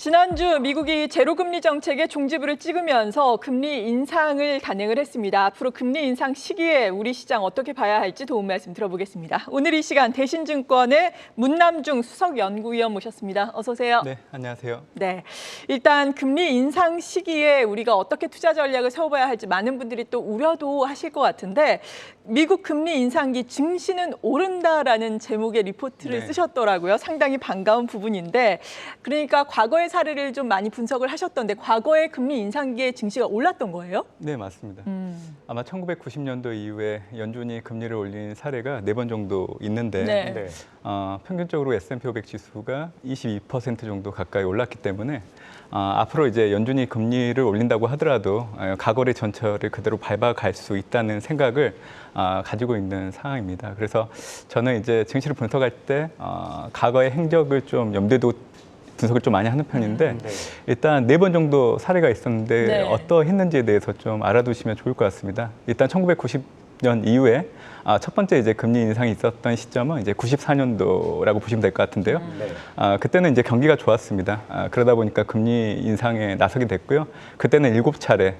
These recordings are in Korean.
지난주 미국이 제로금리 정책의 종지부를 찍으면서 금리 인상을 단행을 했습니다. 앞으로 금리 인상 시기에 우리 시장 어떻게 봐야 할지 도움 말씀 들어보겠습니다. 오늘 이 시간 대신증권의 문남중 수석연구위원 모셨습니다. 어서 오세요. 네, 안녕하세요. 네, 일단 금리 인상 시기에 우리가 어떻게 투자 전략을 세워봐야 할지 많은 분들이 또 우려도 하실 것 같은데 미국 금리 인상기 증시는 오른다라는 제목의 리포트를 쓰셨더라고요. 상당히 반가운 부분인데 그러니까 과거의 사례를 좀 많이 분석을 하셨던데 과거의 금리 인상기에 증시가 올랐던 거예요? 네, 맞습니다. 아마 1990년도 이후에 연준이 금리를 올린 사례가 4번 정도 있는데 평균적으로 S&P 500 지수가 22% 정도 가까이 올랐기 때문에 앞으로 이제 연준이 금리를 올린다고 하더라도 과거의 전철을 그대로 밟아갈 수 있다는 생각을 가지고 있는 상황입니다. 그래서 저는 이제 증시를 분석할 때 과거의 행적을 좀 염두에 두고 분석을 좀 많이 하는 편인데 일단 4번 정도 사례가 있었는데 어떠했는지에 대해서 좀 알아두시면 좋을 것 같습니다. 일단 1990년 이후에 첫 번째 이제 금리 인상이 있었던 시점은 이제 94년도라고 보시면 될 것 같은데요. 그때는 이제 경기가 좋았습니다. 그러다 보니까 금리 인상에 나서게 됐고요. 그때는 7차례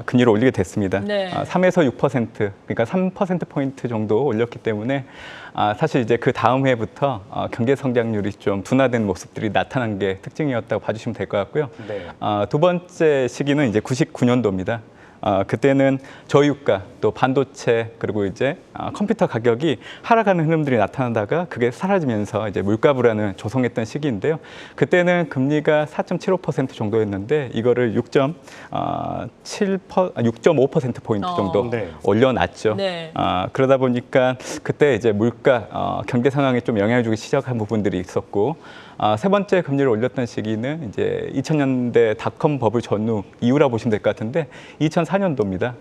금리를 올리게 됐습니다. 3에서 6%, 그러니까 3%포인트 정도 올렸기 때문에 사실 이제 그 다음 해부터 경제 성장률이 좀 둔화된 모습들이 나타난 게 특징이었다고 봐주시면 될 것 같고요. 두 번째 시기는 이제 99년도입니다. 그때는 저유가, 또 반도체, 그리고 이제 컴퓨터 가격이 하락하는 흐름들이 나타나다가 그게 사라지면서 이제 물가 불안을 조성했던 시기인데요. 그때는 금리가 4.75% 정도였는데 이거를 6.5%포인트 정도 올려놨죠. 그러다 보니까 그때 이제 물가, 경제 상황에 좀 영향을 주기 시작한 부분들이 있었고 세 번째 금리를 올렸던 시기는 이제 2000년대 닷컴 버블 전후 이후라 보시면 될 것 같은데 2004년도입니다.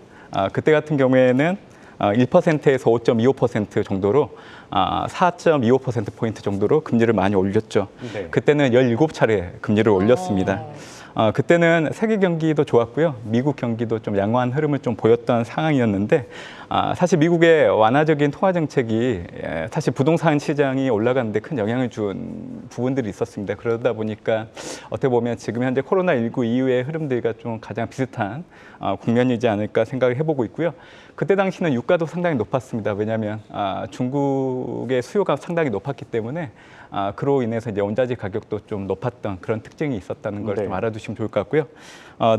그때 같은 경우에는 1%에서 5.25% 정도로 4.25%포인트 정도로 금리를 많이 올렸죠. 그때는 17차례 금리를 올렸습니다. 그때는 세계 경기도 좋았고요. 미국 경기도 좀 양호한 흐름을 좀 보였던 상황이었는데 사실 미국의 완화적인 통화 정책이 사실 부동산 시장이 올라가는데 큰 영향을 준 부분들이 있었습니다. 그러다 보니까 어떻게 보면 지금 현재 코로나19 이후의 흐름들과 좀 가장 비슷한 국면이지 않을까 생각을 해보고 있고요. 그때 당시는 유가도 상당히 높았습니다. 왜냐하면 중국의 수요가 상당히 높았기 때문에 그로 인해서 이제 원자재 가격도 좀 높았던 그런 특징이 있었다는 걸 좀 알아두시면 좋을 것 같고요.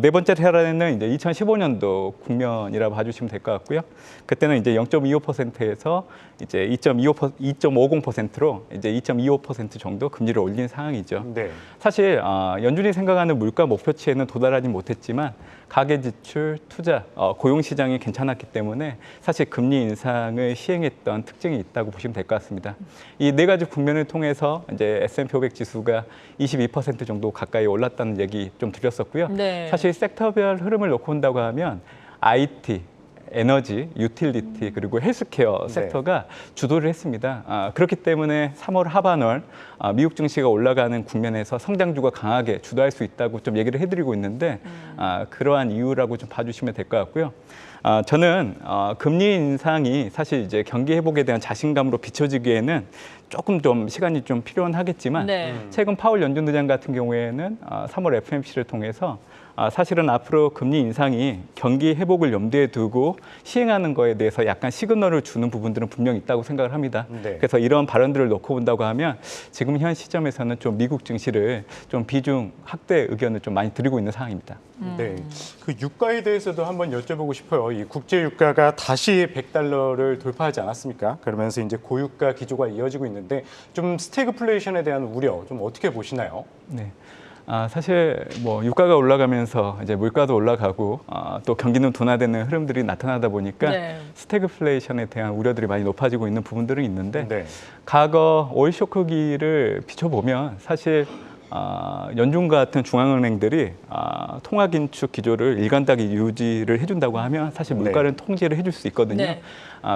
네 번째 사례는 이제 2015년도 국면이라고 봐주시면 될 것 같고요. 그때는 이제 0.25%에서 이제 2.50%로 이제 2.25% 정도 금리를 올린 상황이죠. 사실 연준이 생각하는 물가 목표치에는 도달하지 못했지만 가계 지출, 투자, 고용 시장이 괜찮았기 때문에 사실 금리 인상을 시행했던 특징이 있다고 보시면 될 것 같습니다. 이 네 가지 국면을 통해서 이제 S&P 500 지수가 22% 정도 가까이 올랐다는 얘기 좀 드렸었고요. 사실 섹터별 흐름을 놓고 본다고 하면 IT, 에너지, 유틸리티, 그리고 헬스케어 섹터가 주도를 했습니다. 그렇기 때문에 3월 하반월 미국 증시가 올라가는 국면에서 성장주가 강하게 주도할 수 있다고 좀 얘기를 해드리고 있는데 그러한 이유라고 좀 봐주시면 될 것 같고요. 저는 금리 인상이 사실 이제 경기 회복에 대한 자신감으로 비춰지기에는 조금 좀 시간이 좀 필요는 하겠지만 최근 파월 연준 의장 같은 경우에는 3월 FOMC를 통해서 사실은 앞으로 금리 인상이 경기 회복을 염두에 두고 시행하는 거에 대해서 약간 시그널을 주는 부분들은 분명히 있다고 생각을 합니다. 그래서 이런 발언들을 놓고 본다고 하면 지금 현 시점에서는 좀 미국 증시를 좀 비중 확대 의견을 좀 많이 드리고 있는 상황입니다. 그 유가에 대해서도 한번 여쭤보고 싶어요. 이 국제 유가가 다시 $100를 돌파하지 않았습니까? 그러면서 이제 고유가 기조가 이어지고 있는데 좀 스태그플레이션에 대한 우려 좀 어떻게 보시나요? 사실 뭐 유가가 올라가면서 이제 물가도 올라가고 또 경기는 둔화되는 흐름들이 나타나다 보니까 스태그플레이션에 대한 우려들이 많이 높아지고 있는 부분들은 있는데 과거 오일 쇼크기를 비춰보면 사실 연준 같은 중앙은행들이 통화 긴축 기조를 일관되게 유지를 해준다고 하면 사실 물가를 통제를 해줄 수 있거든요.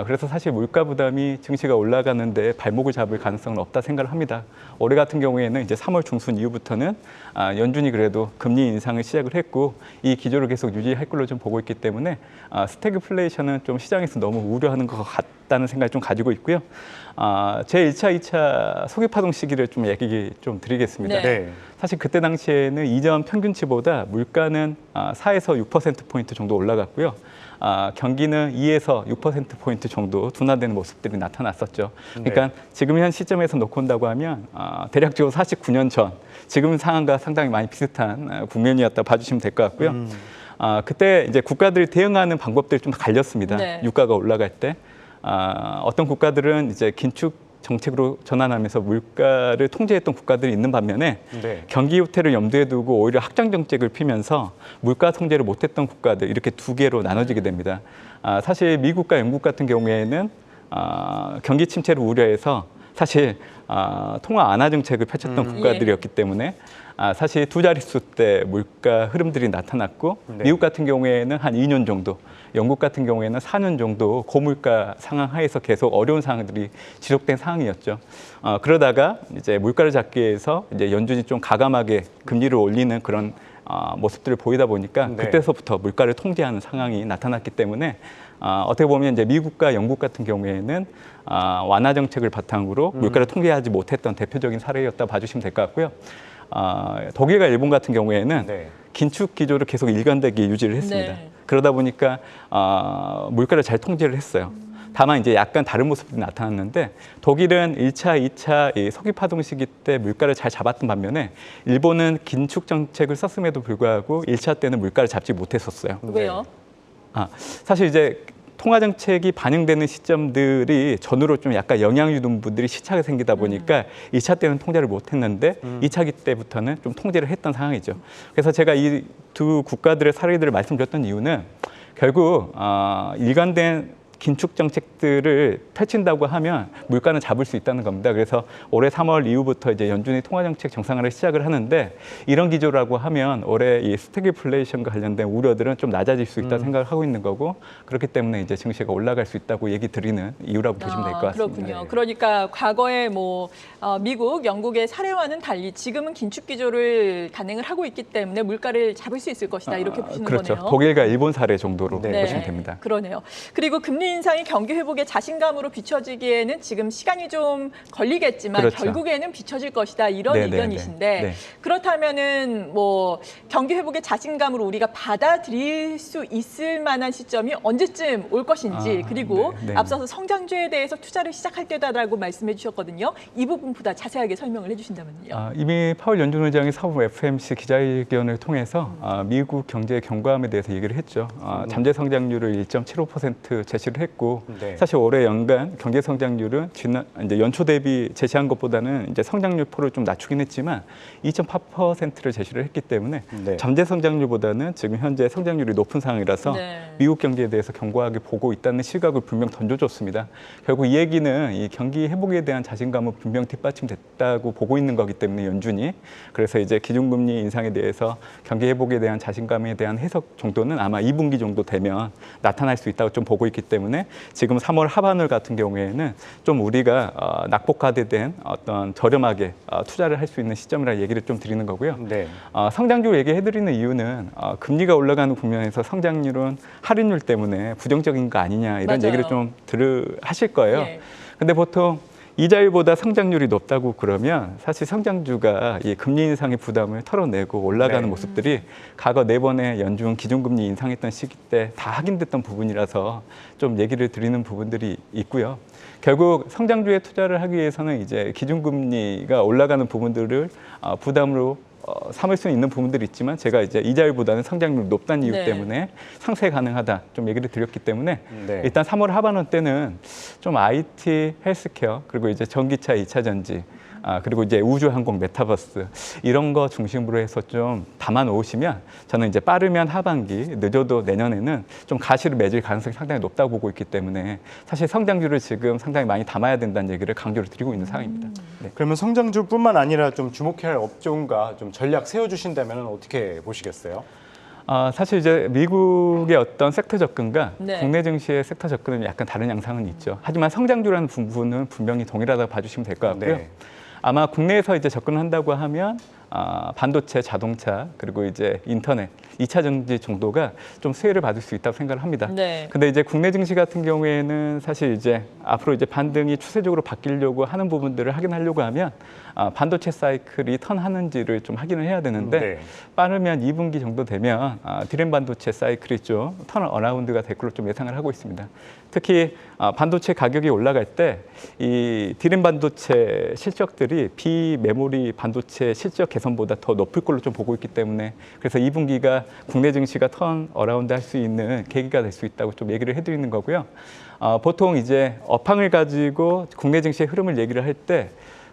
그래서 사실 물가 부담이 증시가 올라가는데 발목을 잡을 가능성은 없다 생각을 합니다. 올해 같은 경우에는 이제 3월 중순 이후부터는 연준이 그래도 금리 인상을 시작을 했고 이 기조를 계속 유지할 걸로 좀 보고 있기 때문에 스태그플레이션은 좀 시장에서 너무 우려하는 것 같다는 생각을 좀 가지고 있고요. 제 1차, 2차 소기 파동 시기를 좀 얘기 좀 드리겠습니다. 네. 사실 그때 당시에는 이전 평균치보다 물가는 4에서 6%포인트 정도 올라갔고요. 경기는 2에서 6%포인트 정도 둔화되는 모습들이 나타났었죠. 그러니까 지금 현 시점에서 놓고 온다고 하면 대략적으로 49년 전 지금 상황과 상당히 많이 비슷한 국면이었다 봐주시면 될 것 같고요. 그때 이제 국가들이 대응하는 방법들이 좀 갈렸습니다. 네. 유가가 올라갈 때. 어떤 국가들은 이제 긴축 정책으로 전환하면서 물가를 통제했던 국가들이 있는 반면에 경기 후퇴를 염두에 두고 오히려 확장 정책을 피면서 물가 통제를 못했던 국가들 이렇게 두 개로 나눠지게 됩니다. 사실 미국과 영국 같은 경우에는 경기 침체를 우려해서 사실 통화 완화 정책을 펼쳤던 국가들이었기 때문에 사실 두 자릿수 때 물가 흐름들이 나타났고 미국 같은 경우에는 한 2년 정도, 영국 같은 경우에는 4년 정도 고물가 상황 하에서 계속 어려운 상황들이 지속된 상황이었죠. 그러다가 이제 물가를 잡기 위해서 이제 연준이 좀 가감하게 금리를 올리는 그런 모습들을 보이다 보니까 그때서부터 물가를 통제하는 상황이 나타났기 때문에 어떻게 보면 이제 미국과 영국 같은 경우에는 완화 정책을 바탕으로 물가를 통제하지 못했던 대표적인 사례였다 봐주시면 될 것 같고요. 독일과 일본 같은 경우에는 긴축 기조를 계속 일관되게 유지를 했습니다. 그러다 보니까 물가를 잘 통제를 했어요. 다만 이제 약간 다른 모습들이 나타났는데 독일은 1차, 2차 이 서기 파동 시기 때 물가를 잘 잡았던 반면에 일본은 긴축 정책을 썼음에도 불구하고 1차 때는 물가를 잡지 못했었어요. 왜요? 사실 이제 통화 정책이 반영되는 시점들이 전후로 좀 약간 영향 주는 분들이 시차가 생기다 보니까 2차 때는 통제를 못했는데 2차기 때부터는 좀 통제를 했던 상황이죠. 그래서 제가 이 두 국가들의 사례들을 말씀드렸던 이유는 결국 일관된 긴축 정책들을 펼친다고 하면 물가는 잡을 수 있다는 겁니다. 그래서 올해 3월 이후부터 이제 연준이 통화 정책 정상화를 시작을 하는데 이런 기조라고 하면 올해 이 스태그플레이션과 관련된 우려들은 좀 낮아질 수 있다 생각을 하고 있는 거고 그렇기 때문에 이제 증시가 올라갈 수 있다고 얘기 드리는 이유라고 보시면 될 것 같습니다. 그렇군요. 그러니까 과거에 뭐 미국, 영국의 사례와는 달리 지금은 긴축 기조를 단행을 하고 있기 때문에 물가를 잡을 수 있을 것이다 이렇게 보시는 그렇죠. 거네요. 독일과 일본 사례 정도로 보시면 됩니다. 그러네요. 그리고 금리 인상이 경기 회복에 자신감으로 비춰지기에는 지금 시간이 좀 걸리겠지만 결국에는 비춰질 것이다 이런 의견이신데 그렇다면은 뭐 경기 회복의 자신감으로 우리가 받아들일 수 있을 만한 시점이 언제쯤 올 것인지 그리고 앞서서 성장주에 대해서 투자를 시작할 때다라고 말씀해 주셨거든요. 이 부분보다 자세하게 설명을 해주신다면요. 이미 파월 연준 의장이 사부 FOMC 기자회견을 통해서 미국 경제 경과함에 대해서 얘기를 했죠. 잠재 성장률을 1.75% 제시를 했고 사실 올해 연간 경제 성장률은 이제 연초 대비 제시한 것보다는 이제 성장률포를 좀 낮추긴 했지만 2.8%를 제시를 했기 때문에 잠재 성장률보다는 지금 현재 성장률이 높은 상황이라서 미국 경기에 대해서 견고하게 보고 있다는 시각을 분명 던져줬습니다. 결국 이 얘기는 이 경기 회복에 대한 자신감은 분명 뒷받침됐다고 보고 있는 거기 때문에 연준이 그래서 이제 기준금리 인상에 대해서 경기 회복에 대한 자신감에 대한 해석 정도는 아마 2분기 정도 되면 나타날 수 있다고 좀 보고 있기 때문에 지금 3월 하반월 같은 경우에는 좀 우리가 낙폭화된 어떤 저렴하게 투자를 할 수 있는 시점이라 얘기를 좀 드리는 거고요. 성장률 얘기해드리는 이유는 금리가 올라가는 국면에서 성장률은 할인율 때문에 부정적인 거 아니냐 이런 얘기를 좀 하실 거예요. 근데 보통 이자율보다 성장률이 높다고 그러면 사실 성장주가 이 금리 인상의 부담을 털어내고 올라가는 모습들이 과거 4번의 연준 기준금리 인상했던 시기 때 다 확인됐던 부분이라서 좀 얘기를 드리는 부분들이 있고요. 결국 성장주에 투자를 하기 위해서는 이제 기준금리가 올라가는 부분들을 부담으로 삼을 수 있는 부분들이 있지만 제가 이제 이자율보다는 성장률이 높다는 이유 때문에 상쇄 가능하다 좀 얘기를 드렸기 때문에 일단 3월 하반원 때는 좀 IT, 헬스케어 그리고 이제 전기차, 2차 전지 그리고 이제 우주항공, 메타버스 이런 거 중심으로 해서 좀 담아 놓으시면 저는 이제 빠르면 하반기, 늦어도 내년에는 좀 가시를 맺을 가능성이 상당히 높다고 보고 있기 때문에 사실 성장주를 지금 상당히 많이 담아야 된다는 얘기를 강조를 드리고 있는 상황입니다. 그러면 성장주뿐만 아니라 좀 주목해야 할 업종과 좀 전략 세워주신다면 어떻게 보시겠어요? 사실 이제 미국의 어떤 섹터 접근과 국내 증시의 섹터 접근은 약간 다른 양상은 있죠. 하지만 성장주라는 부분은 분명히 동일하다고 봐주시면 될 것 같고요. 아마 국내에서 이제 접근한다고 하면 반도체, 자동차 그리고 이제 인터넷, 2차 전지 정도가 좀 수혜를 받을 수 있다고 생각을 합니다. 네. 근데 이제 국내 증시 같은 경우에는 사실 이제 앞으로 이제 반등이 추세적으로 바뀌려고 하는 부분들을 확인하려고 하면 반도체 사이클이 턴하는지를 좀 확인을 해야 되는데 네. 빠르면 2분기 정도 되면 디램 반도체 사이클이 좀 턴 어라운드가 될 걸로 좀 예상을 하고 있습니다. 특히 반도체 가격이 올라갈 때 이 디램 반도체 실적들이 비메모리 반도체 실적 개선보다 더 높을 걸로 좀 보고 있기 때문에 그래서 2분기가 국내 증시가 턴 어라운드 할 수 있는 계기가 될 수 있다고 좀 얘기를 해드리는 거고요. 보통 이제 업황을 가지고 국내 증시의 흐름을 얘기를 할 때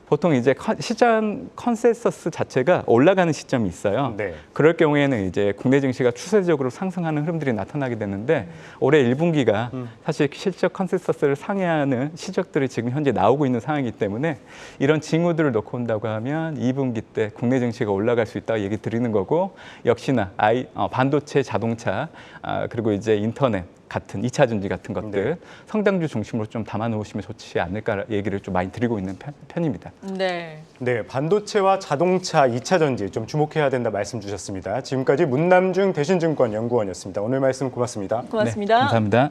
보통 이제 시장 컨센서스 자체가 올라가는 시점이 있어요. 네. 그럴 경우에는 이제 국내 증시가 추세적으로 상승하는 흐름들이 나타나게 되는데 올해 1분기가 사실 실적 컨센서스를 상회하는 실적들이 지금 현재 나오고 있는 상황이기 때문에 이런 징후들을 놓고 온다고 하면 2분기 때 국내 증시가 올라갈 수 있다고 얘기 드리는 거고 역시나 반도체, 자동차 그리고 이제 인터넷 같은 2차 전지 같은 것들 네. 성장주 중심으로 좀 담아 놓으시면 좋지 않을까 얘기를 좀 많이 드리고 있는 편입니다. 네. 네, 반도체와 자동차 2차 전지 좀 주목해야 된다 말씀 주셨습니다. 지금까지 문남중 대신증권 연구원이었습니다. 오늘 말씀 고맙습니다. 고맙습니다. 네, 감사합니다.